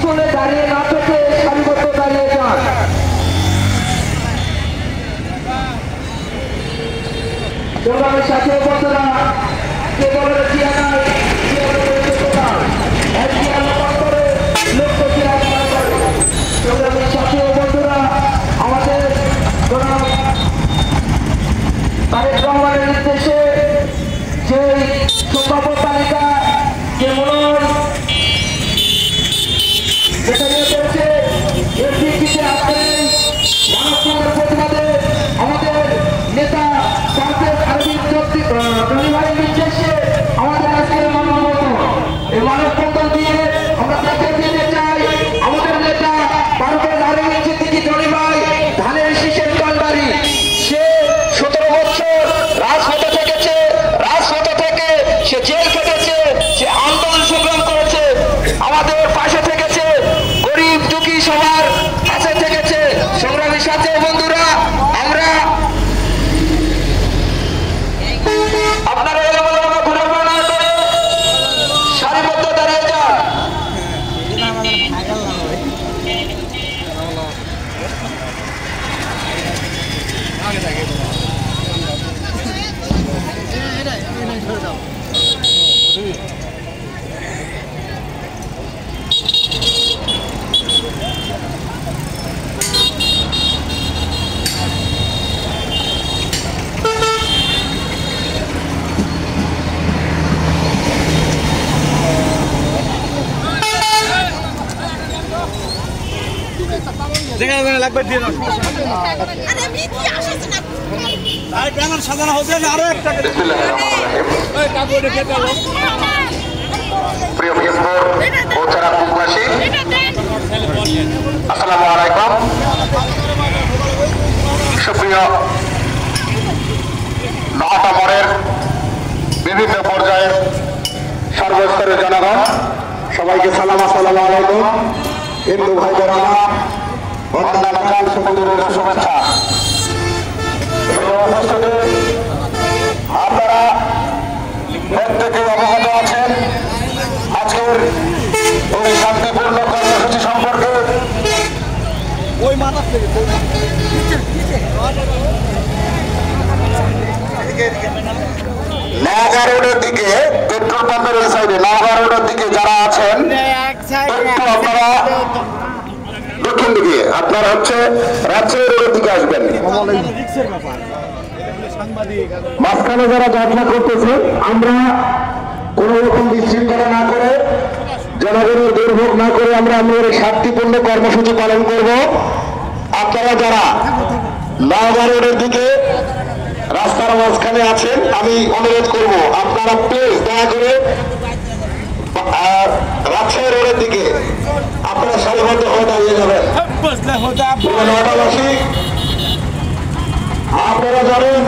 স্কুলে দাঁড়িয়ে না থেকে সারিবদ্ধ দাঁড়িয়ে যান। সংগ্রামের সাথে বন্ধুরা কে বলে জিয়া নাই সংগ্রামের সাথে বন্ধুরা আমাদের তারেক রহমানের নির্দেশে যে সম্ভাব্য তালিকা যেমন যেটা নিয়ে চলছে এমপিতে আসছেন মানববন্ধন প্রতিবাদে আমাদের নেতা সার্কেল আরবি ভাইয়ের নির্দেশে আমাদের আজকের মানববন্ধন এই মানববন্ধন দিয়ে আমরা দেখে দিতে চাই আমাদের নেতা পারভেজ আরবি সিদ্দিকী জনি ভাই ধানের শীষের কান্ডারি। সে 17 বছর রাজপথে থেকেছে, রাজপথে থেকে সে জেল কেটেছে, সে আন্দোলন সংগ্রাম করেছে, আমাদের পাশে থেকেছে, গরিব দুঃখী সবার পাশে থেকেছে। সংগ্রামের সাথে বন্ধুরা আমরা আপনারা ঘোরাফেরা না করে সারিবদ্ধ দাঁড়িয়ে যান। লাগবে সাজানো হচ্ছে আরো একটা প্রিয় মেম্বার ও যারা মুখবাসী আসসালামু আলাইকুম। সুপ্রিয় মহানগরের বিভিন্ন পর্যায়ের সর্বস্তরের জনগণ সবাইকে সালাম, আসসালামু আলাইকুম। হিন্দু ভাই বোনেরা বন্দনাকাল সমুদ্রের শুভেচ্ছা। আপনারা প্রত্যেকে অবগত আছেন আজকের ওই শান্তিপূর্ণ কর্মসূচি সম্পর্কে। নওগাঁ রোডের দিকে পেট্রোল পাম্পের ওই সাইডে নওগাঁ রোডের দিকে যারা আছেন একটু আপনারা দক্ষিণ দিকে, আপনারা হচ্ছে রাজশাহী রোডের দিকে আসবেন। মাঝখানে যারা যাত্রা করতেছে আমরা কোন রকম বিশৃঙ্খলা না করে জনগণের দুর্ভোগ না করে আমরা আমাদের শান্তিপূর্ণ কর্মসূচি পালন করব। আপনারা যারা নওগাঁ রোডের দিকে রাস্তার মাঝখানে আছেন আমি অনুরোধ করব আপনারা প্লিজ দয়া করে রাজশাহী রোডের দিকে আপনারা সারিবদ্ধ হয়ে দাঁড়িয়ে যাবেন। নওগাঁবাসী আপনারা জানেন